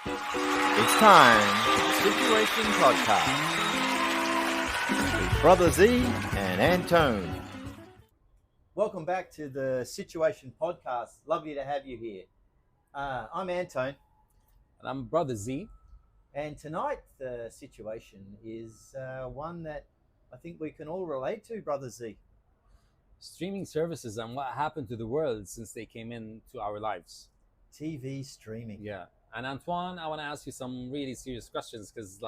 It's time for the Situation Podcast with Brother Z and Antone. Welcome back to the Situation Podcast. Lovely to have you here. I'm Antone. And I'm Brother Z. And tonight the situation is one that I think we can all relate to, Brother Z. Streaming services and what happened to the world since they came into our lives. TV streaming. Yeah. And Antoine, I want to ask you some really serious questions because,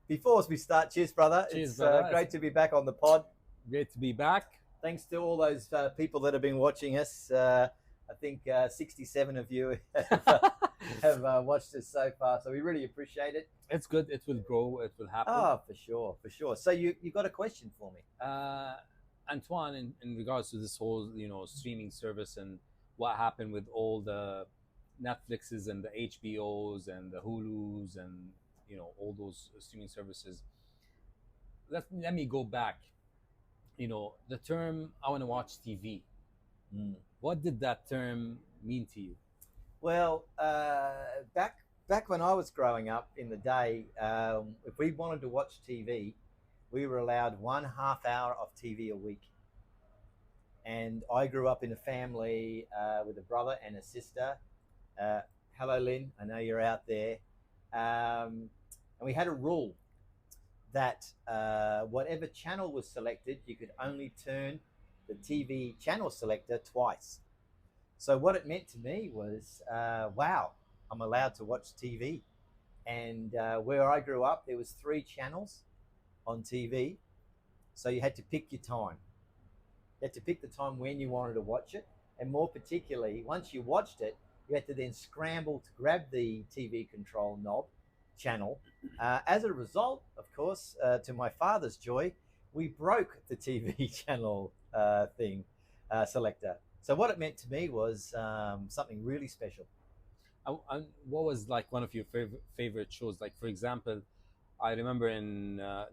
before we start, cheers, brother. Cheers, it's brother. Great to be back on the pod. Great to be back. Thanks to all those people that have been watching us. I think 67 of you have watched us so far, so we really appreciate it. It's good. It will grow. It will happen. Oh, for sure. So you got a question for me? Antoine, in regards to this whole, streaming service and what happened with all the Netflixes and the HBOs and the Hulus and all those streaming services. Let me go back. The term "I want to watch TV." What did that term mean to you? Well, back when I was growing up in the day, if we wanted to watch TV, we were allowed 1/2 hour of TV a week. And I grew up in a family with a brother and a sister. Hello, Lynn. I know you're out there. And we had a rule that whatever channel was selected, you could only turn the TV channel selector twice. So what it meant to me was, wow, I'm allowed to watch TV. And where I grew up, there was 3 channels on TV. So you had to pick your time. You had to pick the time when you wanted to watch it. And more particularly, once you watched it, you had to then scramble to grab the TV control knob channel. As a result, of course, to my father's joy, we broke the TV channel selector. So what it meant to me was something really special. And what was one of your favorite shows? Like, for example, I remember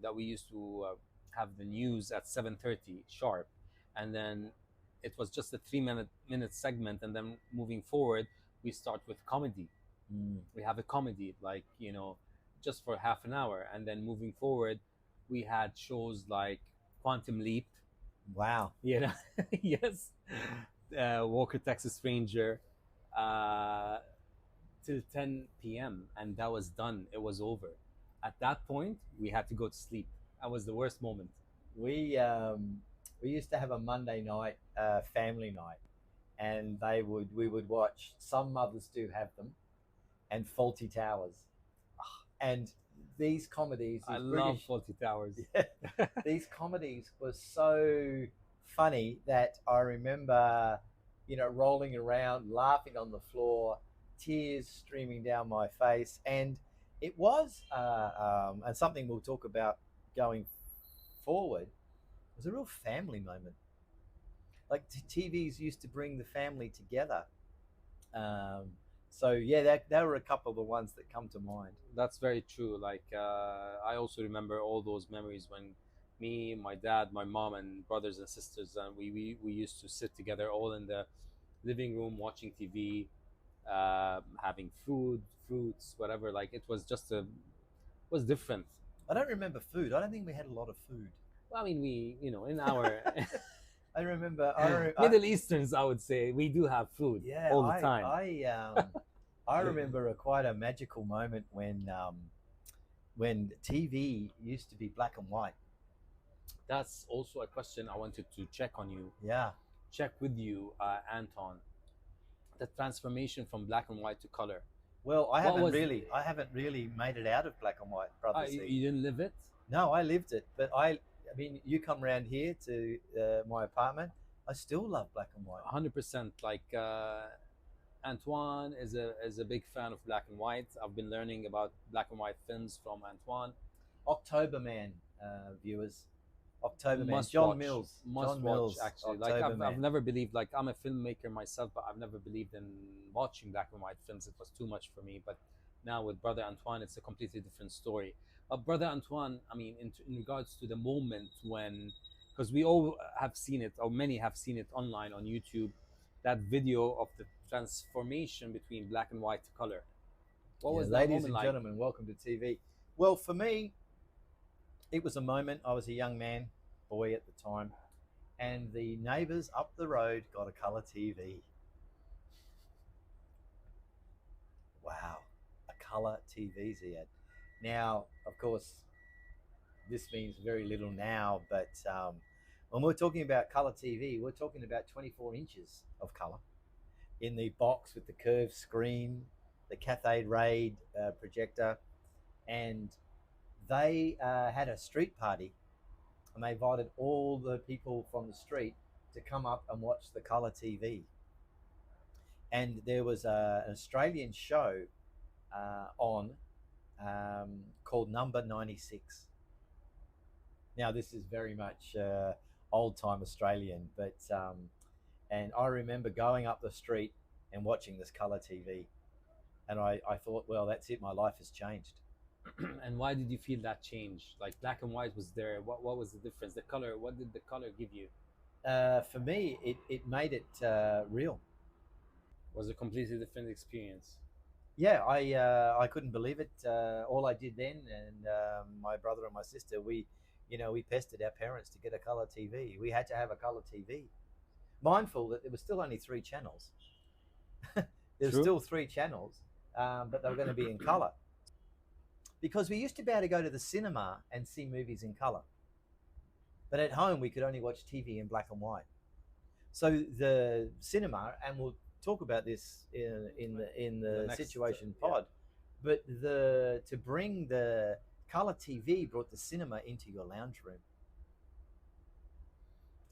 that we used to have the news at 7:30 sharp, and then it was just a 3-minute segment, and then moving forward, we start with comedy. We have a comedy, just for half an hour, and then moving forward, we had shows like Quantum Leap. Wow. Yes. Walker, Texas Ranger, till 10 p.m. and that was done. It was over. At that point, we had to go to sleep. That was the worst moment. We used to have a Monday night family night, and we would watch. Some mothers do have them, and Faulty Towers, and these comedies. I love Faulty Towers. These comedies were so funny that I remember, rolling around, laughing on the floor, tears streaming down my face, and it was, and something we'll talk about going forward. It was a real family moment. Like TVs used to bring the family together. So yeah, that were a couple of the ones that come to mind. That's very true. I also remember all those memories when me, my dad, my mom, and brothers and sisters, and we used to sit together all in the living room watching TV, having food, fruits, whatever. It was was different. I don't remember food. I don't think we had a lot of food. Well, I mean, we, in our I remember Middle Easterns, I would say we do have food all the time. I remember quite a magical moment when TV used to be black and white. That's also a question I wanted to check on you. Yeah. Check with you, Anton. The transformation from black and white to color. Well, I haven't really made it out of black and white, brother. You didn't live it? No, I lived it, but I mean, you come around here to my apartment, I still love black and white. 100%. Antoine is a big fan of black and white. I've been learning about black and white films from Antoine. October Man, viewers. October Man. Must John watch. Mills. Must John watch, Mills, actually. October I've Man. never believed, I'm a filmmaker myself, but I've never believed in watching black and white films. It was too much for me. But now with Brother Antoine, it's a completely different story. But Brother Antoine, I mean, in regards to the moment when, because we all have seen it, or many have seen it online on YouTube, that video of the transformation between black and white to color. What Yeah, was that ladies moment and like? gentlemen, welcome to TV. Well, for me, it was a moment. I was a young man, boy at the time, and the neighbours up the road got a colour TV. Wow, a colour TVs he had. Now, of course, this means very little now, but when we're talking about colour TV, we're talking about 24 inches of colour in the box with the curved screen, the cathode ray projector, and they had a street party, and they invited all the people from the street to come up and watch the colour TV. And there was an Australian show on called Number 96. Now, this is very much old time Australian, but and I remember going up the street and watching this colour TV, and I thought, well, that's it. My life has changed. And why did you feel that change? Like black and white was there. What was the difference? The color. What did the color give you? For me, it made it real. Was a completely different experience. Yeah, I couldn't believe it. All I did then, and my brother and my sister, we pestered our parents to get a color TV. We had to have a color TV, mindful that there was still only three channels. There's True. still three channels, but they were going to be in color because we used to be able to go to the cinema and see movies in color, but at home we could only watch TV in black and white. So the cinema, and we'll talk about this in the Next, situation yeah. pod, but the to bring the color TV brought the cinema into your lounge room.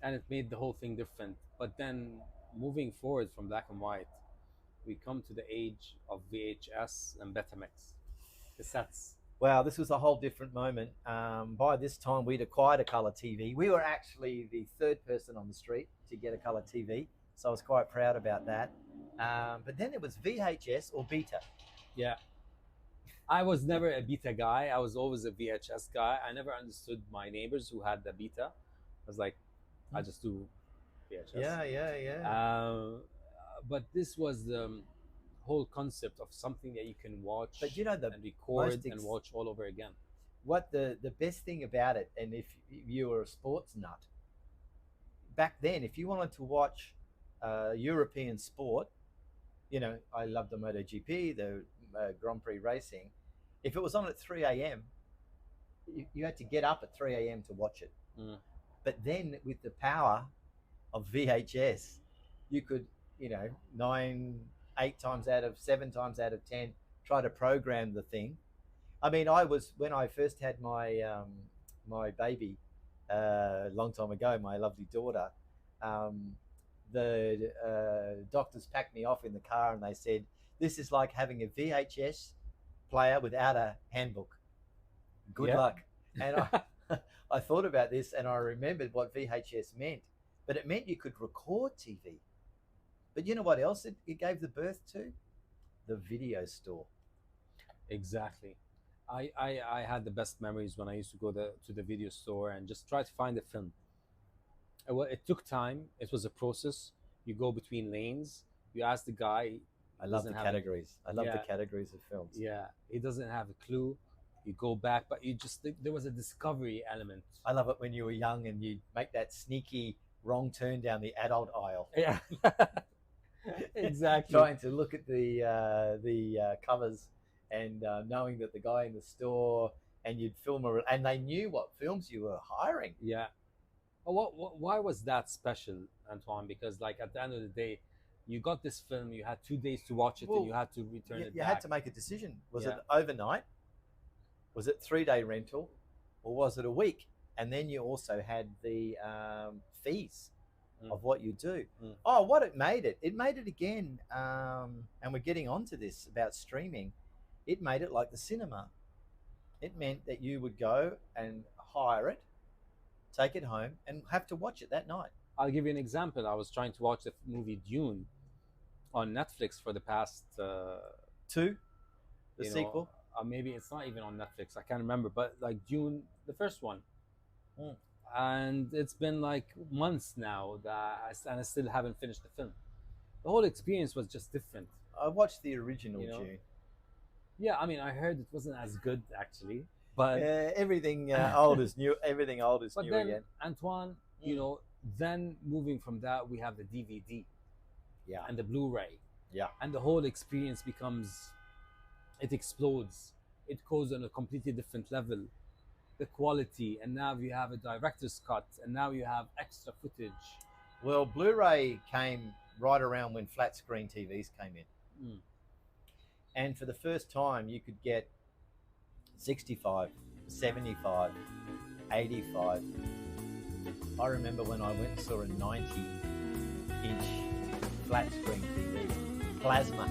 And it made the whole thing different. But then moving forward from black and white, we come to the age of VHS and Betamax cassettes. Wow, this was a whole different moment. By this time, we'd acquired a color TV. We were actually the third person on the street to get a color TV, so I was quite proud about that. But then it was VHS or Beta. Yeah, I was never a beta guy. I was always a VHS guy. I never understood my neighbors who had the beta. I was like, I just do VHS. Yeah, yeah, yeah. But this was the whole concept of something that you can watch But you know the and record most and watch all over again. what the best thing about it, and if you were a sports nut back then, if you wanted to watch European sport, I loved the MotoGP, the Grand Prix racing. If it was on at 3 a.m., you had to get up at 3 a.m. to watch it. Mm. But then with the power of VHS, you could, nine, 8 times out of 7 times out of 10, try to program the thing. I mean, when I first had my baby a long time ago, my lovely daughter. The doctors packed me off in the car and they said, "This is like having a VHS player without a handbook. Good Yeah. luck." And I thought about this and I remembered what VHS meant, but it meant you could record TV. But you know what else it gave the birth to? The video store. Exactly. I had the best memories when I used to go to the video store and just try to find a film. Well, it took time. It was a process. You go between lanes. You ask the guy. I He love the doesn't have categories. I love the Yeah. categories of films. Yeah, he doesn't have a clue. You go back, but you just there was a discovery element. I love it when you were young and you make that sneaky wrong turn down the adult aisle. Yeah, exactly. Trying to look at the covers and knowing that the guy in the store and you'd film and they knew what films you were hiring. Yeah. Well, why was that special, Antoine? Because like at the end of the day, you got this film. You had 2 days to watch it, Well, and you had to return it You back. had to make a decision. Was Yeah. it overnight? Was it 3 day rental, or was it a week? And then you also had the fees of what you do. Oh, what it made it! It made it again. And we're getting onto this about streaming. It made it like the cinema. It meant that you would go and hire it, take it home, and have to watch it that night. I'll give you an example. I was trying to watch the movie Dune on Netflix for the past Two, the you know, sequel. Maybe it's not even on Netflix. I can't remember, but like Dune, the first one, Mm. and it's been like months now and I still haven't finished the film. The whole experience was just different. I watched the original You know? June. Yeah, I mean, I heard it wasn't as good actually, but Everything old is new. Everything old is but new then again. Antoine, you Mm. know, then moving from that, we have the DVD Yeah, and the Blu-ray, yeah. and the whole experience becomes, it explodes. It goes on a completely different level. The quality, and now you have a director's cut, and now you have extra footage. Well, Blu-ray came right around when flat screen TVs came in, Mm. and for the first time, you could get 65, 75, 85. I remember when I went and saw a 90-inch flat screen TV, plasma.